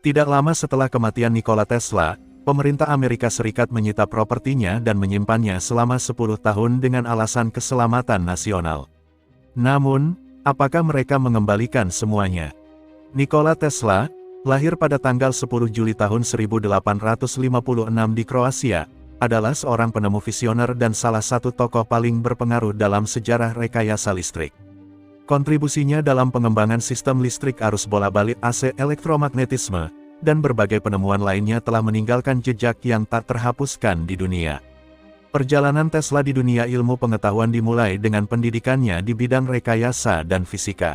Tidak lama setelah kematian Nikola Tesla, pemerintah Amerika Serikat menyita propertinya dan menyimpannya selama 10 tahun dengan alasan keselamatan nasional. Namun, apakah mereka mengembalikan semuanya? Nikola Tesla, lahir pada tanggal 10 Juli tahun 1856 di Kroasia, adalah seorang penemu visioner dan salah satu tokoh paling berpengaruh dalam sejarah rekayasa listrik. Kontribusinya dalam pengembangan sistem listrik arus bola-balik AC elektromagnetisme, dan berbagai penemuan lainnya telah meninggalkan jejak yang tak terhapuskan di dunia. Perjalanan Tesla di dunia ilmu pengetahuan dimulai dengan pendidikannya di bidang rekayasa dan fisika.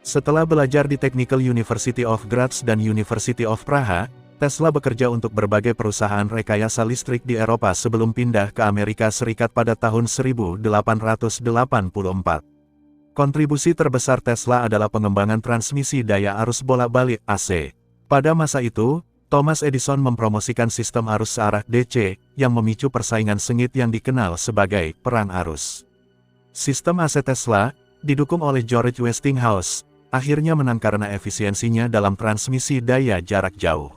Setelah belajar di Technical University of Graz dan University of Praha, Tesla bekerja untuk berbagai perusahaan rekayasa listrik di Eropa sebelum pindah ke Amerika Serikat pada tahun 1884. Kontribusi terbesar Tesla adalah pengembangan transmisi daya arus bolak-balik AC. Pada masa itu, Thomas Edison mempromosikan sistem arus searah DC, yang memicu persaingan sengit yang dikenal sebagai perang arus. Sistem AC Tesla, didukung oleh George Westinghouse, akhirnya menang karena efisiensinya dalam transmisi daya jarak jauh.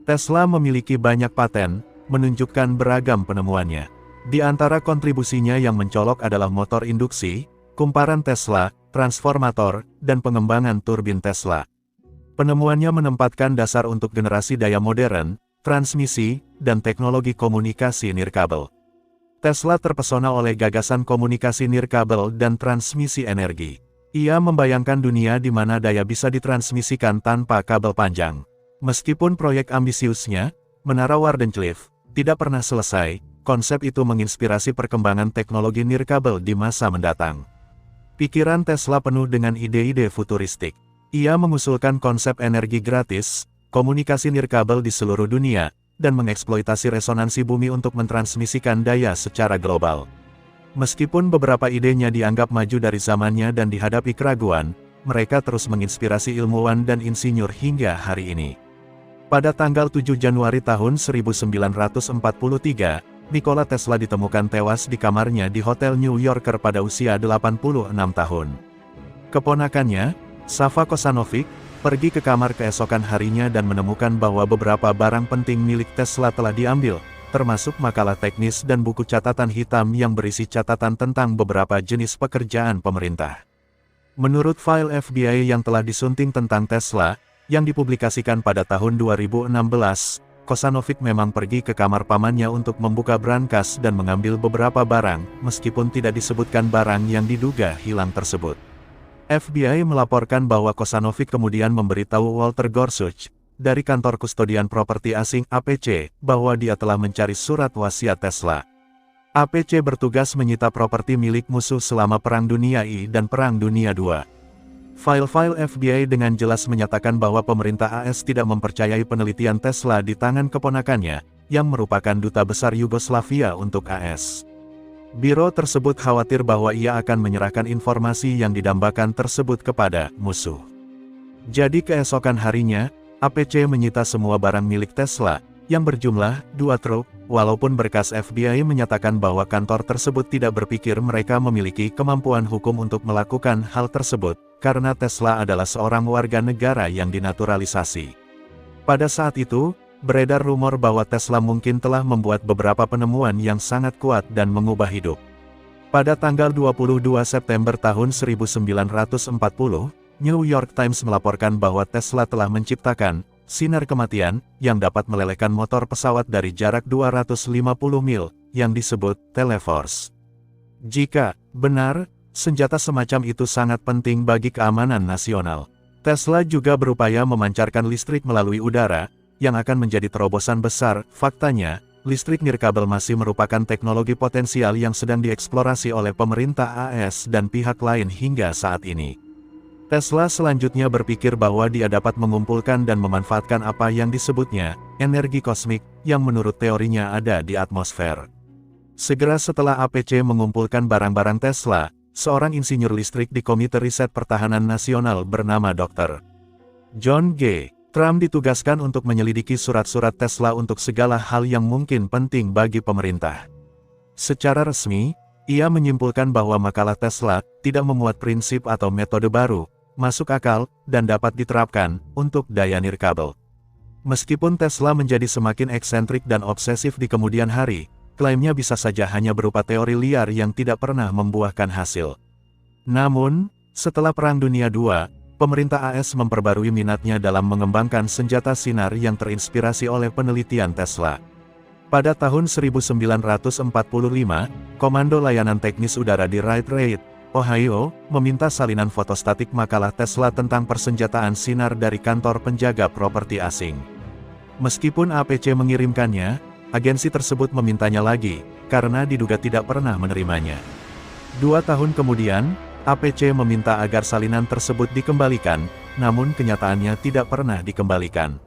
Tesla memiliki banyak paten, menunjukkan beragam penemuannya. Di antara kontribusinya yang mencolok adalah motor induksi, kumparan Tesla, transformator, dan pengembangan turbin Tesla. Penemuannya menempatkan dasar untuk generasi daya modern, transmisi, dan teknologi komunikasi nirkabel. Tesla terpesona oleh gagasan komunikasi nirkabel dan transmisi energi. Ia membayangkan dunia di mana daya bisa ditransmisikan tanpa kabel panjang. Meskipun proyek ambisiusnya, Menara Wardenclyffe, tidak pernah selesai, konsep itu menginspirasi perkembangan teknologi nirkabel di masa mendatang. Pikiran Tesla penuh dengan ide-ide futuristik. Ia mengusulkan konsep energi gratis, komunikasi nirkabel di seluruh dunia, dan mengeksploitasi resonansi bumi untuk mentransmisikan daya secara global. Meskipun beberapa idenya dianggap maju dari zamannya dan dihadapi keraguan, mereka terus menginspirasi ilmuwan dan insinyur hingga hari ini. Pada tanggal 7 Januari tahun 1943, Nikola Tesla ditemukan tewas di kamarnya di Hotel New Yorker pada usia 86 tahun. Keponakannya, Sava Kosanovic, pergi ke kamar keesokan harinya dan menemukan bahwa beberapa barang penting milik Tesla telah diambil, termasuk makalah teknis dan buku catatan hitam yang berisi catatan tentang beberapa jenis pekerjaan pemerintah. Menurut file FBI yang telah disunting tentang Tesla, yang dipublikasikan pada tahun 2016, Kosanovic memang pergi ke kamar pamannya untuk membuka brankas dan mengambil beberapa barang, meskipun tidak disebutkan barang yang diduga hilang tersebut. FBI melaporkan bahwa Kosanovic kemudian memberitahu Walter Gorsuch, dari kantor kustodian properti asing APC, bahwa dia telah mencari surat wasiat Tesla. APC bertugas menyita properti milik musuh selama Perang Dunia I dan Perang Dunia II. File-file FBI dengan jelas menyatakan bahwa pemerintah AS tidak mempercayai penelitian Tesla di tangan keponakannya, yang merupakan duta besar Yugoslavia untuk AS. Biro tersebut khawatir bahwa ia akan menyerahkan informasi yang didambakan tersebut kepada musuh. Jadi keesokan harinya, APC menyita semua barang milik Tesla, yang berjumlah 2 truk, walaupun berkas FBI menyatakan bahwa kantor tersebut tidak berpikir mereka memiliki kemampuan hukum untuk melakukan hal tersebut, karena Tesla adalah seorang warga negara yang dinaturalisasi. Pada saat itu, beredar rumor bahwa Tesla mungkin telah membuat beberapa penemuan yang sangat kuat dan mengubah hidup. Pada tanggal 22 September tahun 1940, New York Times melaporkan bahwa Tesla telah menciptakan sinar kematian yang dapat melelehkan motor pesawat dari jarak 250 mil, yang disebut Teleforce. Jika benar, senjata semacam itu sangat penting bagi keamanan nasional. Tesla juga berupaya memancarkan listrik melalui udara, yang akan menjadi terobosan besar. Faktanya, listrik nirkabel masih merupakan teknologi potensial yang sedang dieksplorasi oleh pemerintah AS dan pihak lain hingga saat ini. Tesla selanjutnya berpikir bahwa dia dapat mengumpulkan dan memanfaatkan apa yang disebutnya energi kosmik, yang menurut teorinya ada di atmosfer. Segera setelah APC mengumpulkan barang-barang Tesla, seorang insinyur listrik di Komite Riset Pertahanan Nasional bernama Dr. John G. Trump ditugaskan untuk menyelidiki surat-surat Tesla untuk segala hal yang mungkin penting bagi pemerintah. Secara resmi, ia menyimpulkan bahwa makalah Tesla tidak memuat prinsip atau metode baru, masuk akal, dan dapat diterapkan untuk daya nirkabel. Meskipun Tesla menjadi semakin eksentrik dan obsesif di kemudian hari, klaimnya bisa saja hanya berupa teori liar yang tidak pernah membuahkan hasil. Namun, setelah Perang Dunia II, pemerintah AS memperbarui minatnya dalam mengembangkan senjata sinar yang terinspirasi oleh penelitian Tesla. Pada tahun 1945, Komando Layanan Teknis Udara di Wright Raid, Ohio, meminta salinan fotostatik makalah Tesla tentang persenjataan sinar dari kantor penjaga properti asing. Meskipun APC mengirimkannya, agensi tersebut memintanya lagi, karena diduga tidak pernah menerimanya. 2 tahun kemudian, APC meminta agar salinan tersebut dikembalikan, namun kenyataannya tidak pernah dikembalikan.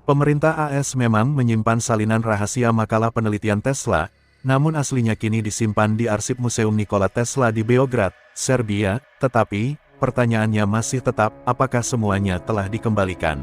Pemerintah AS memang menyimpan salinan rahasia makalah penelitian Tesla, namun aslinya kini disimpan di arsip Museum Nikola Tesla di Beograd, Serbia, tetapi, pertanyaannya masih tetap, apakah semuanya telah dikembalikan?